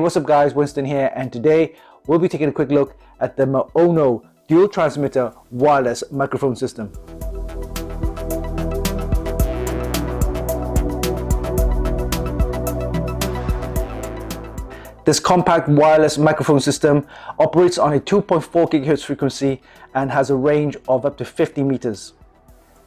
what's up guys, Winston here, and today we'll be taking a quick look at the MAONO dual transmitter wireless microphone system. This compact wireless microphone system operates on a 2.4 GHz frequency and has a range of up to 50 meters.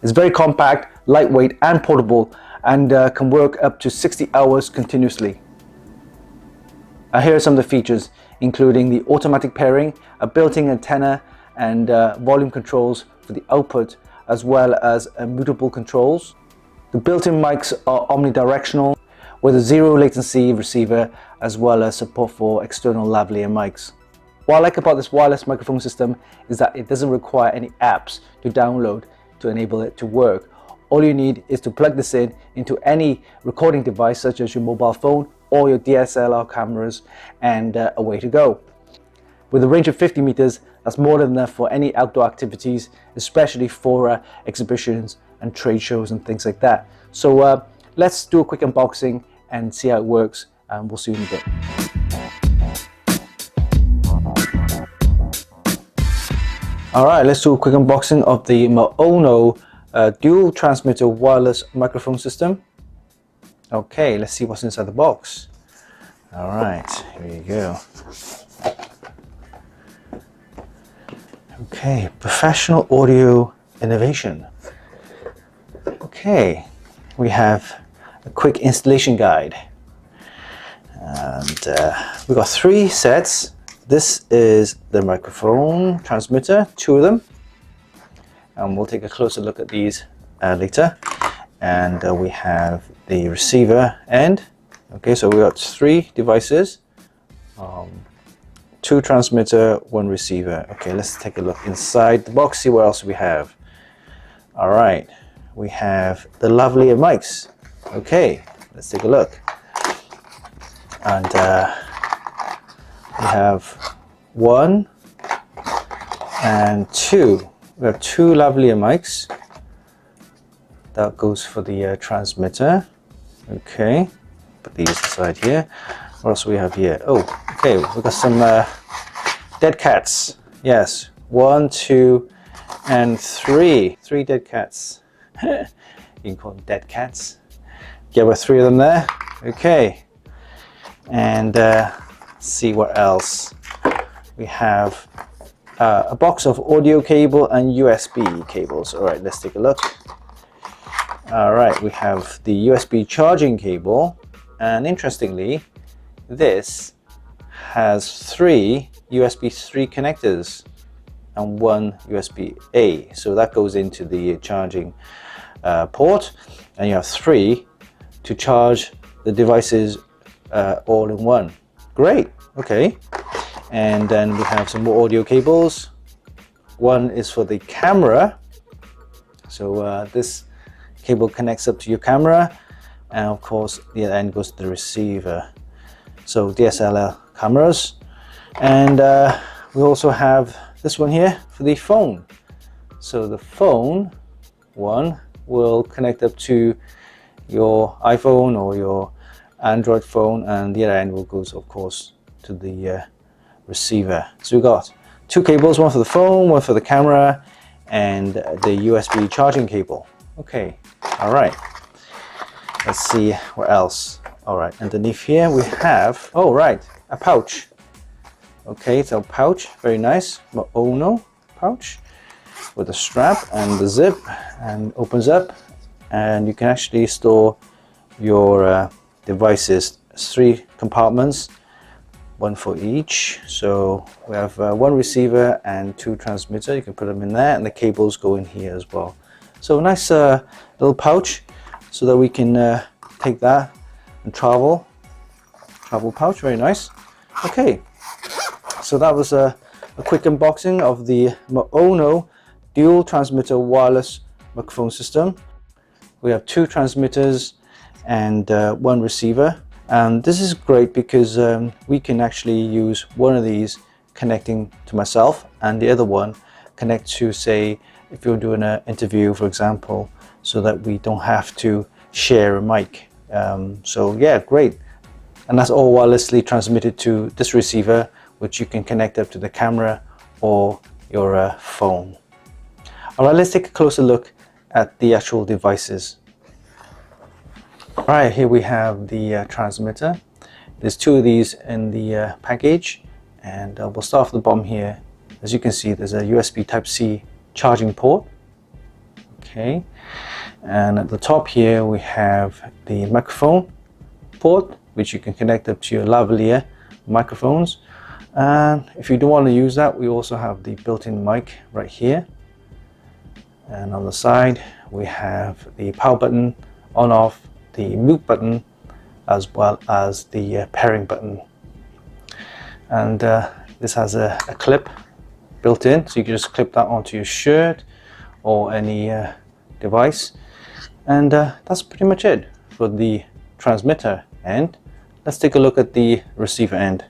It's very compact, lightweight and portable, and can work up to 60 hours continuously. Here are some of the features, including the automatic pairing, a built-in antenna, and volume controls for the output, as well as mutable controls. The built-in mics are omnidirectional with a zero latency receiver, as well as support for external lavalier mics. What I like about this wireless microphone system is that it doesn't require any apps to download to enable it to work. All you need is to plug this in into any recording device, such as your mobile phone or your DSLR cameras, and away to go. With a range of 50 meters, that's more than enough for any outdoor activities, especially for exhibitions and trade shows and things like that. So let's do a quick unboxing and see how it works, and we'll see you in a bit. Alright, let's do a quick unboxing of the MAONO dual transmitter wireless microphone system. Okay, let's see what's inside the box. Alright, here you go. Okay, professional audio innovation. Okay, we have a quick installation guide. And we've got 3 sets. This is the microphone transmitter, 2 of them. And we'll take a closer look at these later. And we have the receiver end. Okay, so we got 3 devices, 2 transmitter, 1 receiver. Okay, let's take a look inside the box, see what else we have. All right, we have the lavalier mics. Okay, let's take a look. And we have 1 and 2. We have 2 lavalier mics. That goes for the transmitter. Okay, put these aside here. What else do we have here? Oh, okay, we've got some dead cats. Yes, 1, 2, and 3. 3 dead cats. You can call them dead cats. Yeah, we're 3 of them there. Okay, and let's see what else. We have a box of audio cable and USB cables. All right, let's take a look. All right, we have the USB charging cable, and interestingly, this has 3 USB 3 connectors and 1 USB-A. So that goes into the charging port, and you have 3 to charge the devices all in one. Great, okay. And then we have some more audio cables. One is for the camera. So this cable connects up to your camera, and of course the other end goes to the receiver. So DSLR cameras. And we also have this one here for the phone. So the phone one will connect up to your iPhone or your Android phone, and the other end will go, of course, to the receiver. So we've got 2 cables, one for the phone, one for the camera, and the USB charging cable. Okay, all right. Let's see what else. All right, underneath here we have, oh right, a pouch. Okay, it's a pouch, very nice, MAONO pouch with a strap and the zip, and opens up, and you can actually store your devices. 3 compartments, 1 for each. So we have 1 receiver and 2 transmitter. You can put them in there, and the cables go in here as well. So a nice little pouch, so that we can take that and travel pouch. Very nice. Okay, so that was a quick unboxing of the MAONO dual transmitter wireless microphone system. We have 2 transmitters and 1 receiver, and this is great because we can actually use one of these connecting to myself, and the other one connect to, say, if you're doing an interview, for example, so that we don't have to share a mic. So yeah, great. and that's all wirelessly transmitted to this receiver, which you can connect up to the camera or your phone. All right, let's take a closer look at the actual devices. All right, here we have the transmitter. There's two of these in the package, and we'll start off the bottom here. As you can see, there's a USB Type-C charging port. Okay, and at the top here we have the microphone port, which you can connect up to your lavalier microphones. And if you don't want to use that, we also have the built-in mic right here. And on the side we have the power button, on off, the mute button, as well as the pairing button. And this has a clip built in, so you can just clip that onto your shirt or any device. And that's pretty much it for the transmitter end. Let's take a look at the receiver end.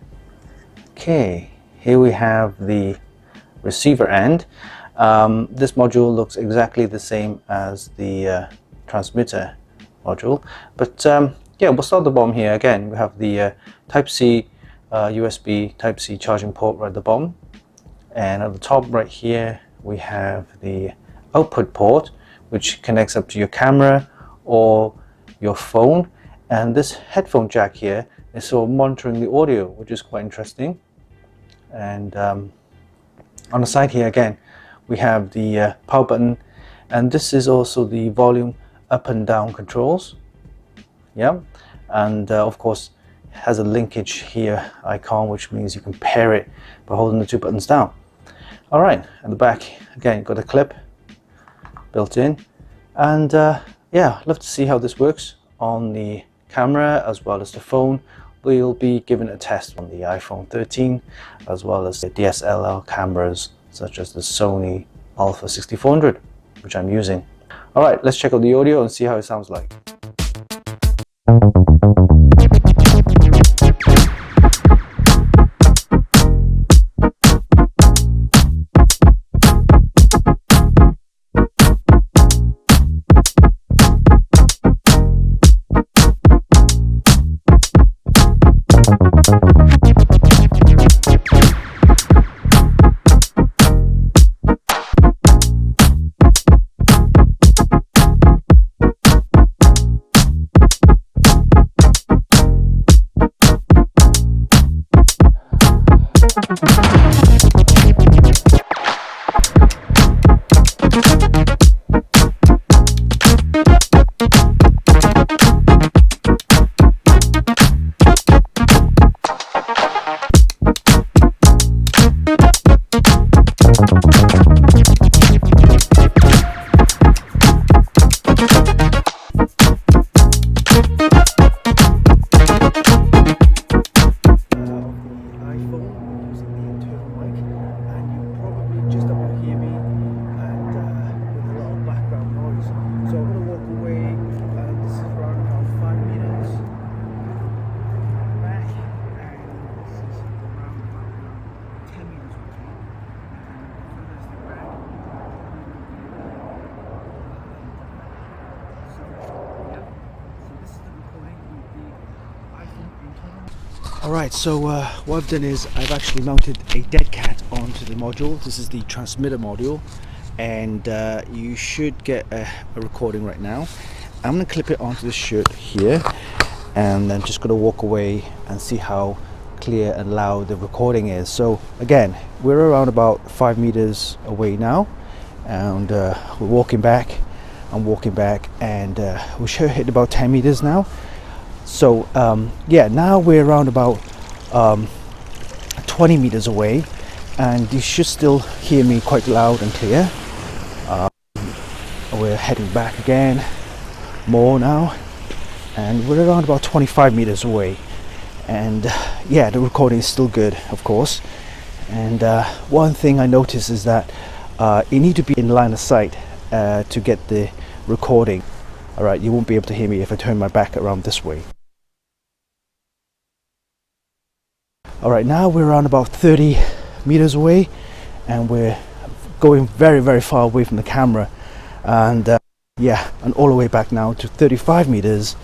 Okay, here we have the receiver end. This module looks exactly the same as the transmitter module, but yeah, we'll start at the bottom here. Again, we have the Type-C USB Type-C charging port right at the bottom, and at the top right here we have the output port, which connects up to your camera or your phone. And this headphone jack here is for monitoring the audio, which is quite interesting. And on the side here again we have the power button, and this is also the volume up and down controls. Yeah, and of course has a linkage here icon, which means you can pair it by holding the two buttons down. All right, at the back again got a clip built in, and yeah, I'd love to see how this works on the camera as well as the phone. We'll be giving a test on the iPhone 13 as well as the DSLR cameras such as the Sony Alpha 6400, which I'm using. All right, let's check out the audio and see how it sounds like. Alright, so what I've done is I've actually mounted a dead cat onto the module. This is the transmitter module, and you should get a recording right now. I'm going to clip it onto the shirt here, and then just going to walk away and see how clear and loud the recording is. So again, we're around about 5 meters away now, and we're walking back. I'm walking back, and we should hit about 10 meters now. So yeah, now we're around about 20 meters away, and you should still hear me quite loud and clear. We're heading back again more now, and we're around about 25 meters away, and yeah, the recording is still good, of course. And one thing I noticed is that you need to be in line of sight to get the recording. Alright, you won't be able to hear me if I turn my back around this way. Alright, now we're around about 30 meters away, and we're going very, very far away from the camera, and yeah, and all the way back now to 35 meters,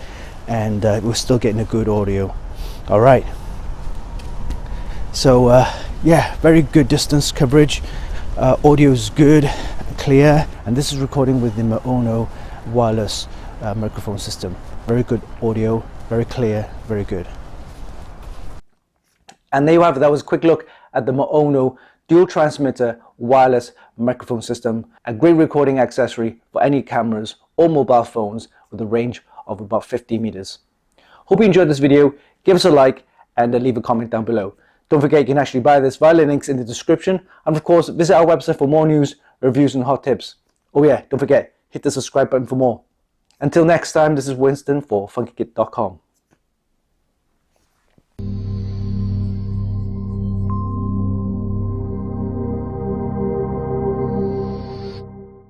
and we're still getting a good audio. All right. So yeah, very good distance coverage. Audio is good, clear, and this is recording with the MAONO wireless microphone system. Very good audio, very clear, very good. And there you have it. That was a quick look at the MAONO dual transmitter wireless microphone system, a great recording accessory for any cameras or mobile phones with a range of about 50 meters. Hope you enjoyed this video. Give us a like and leave a comment down below. Don't forget you can actually buy this via the links in the description, and of course visit our website for more news, reviews and hot tips. Oh yeah, don't forget, hit the subscribe button for more. Until next time, this is Winston for Funkykit.com.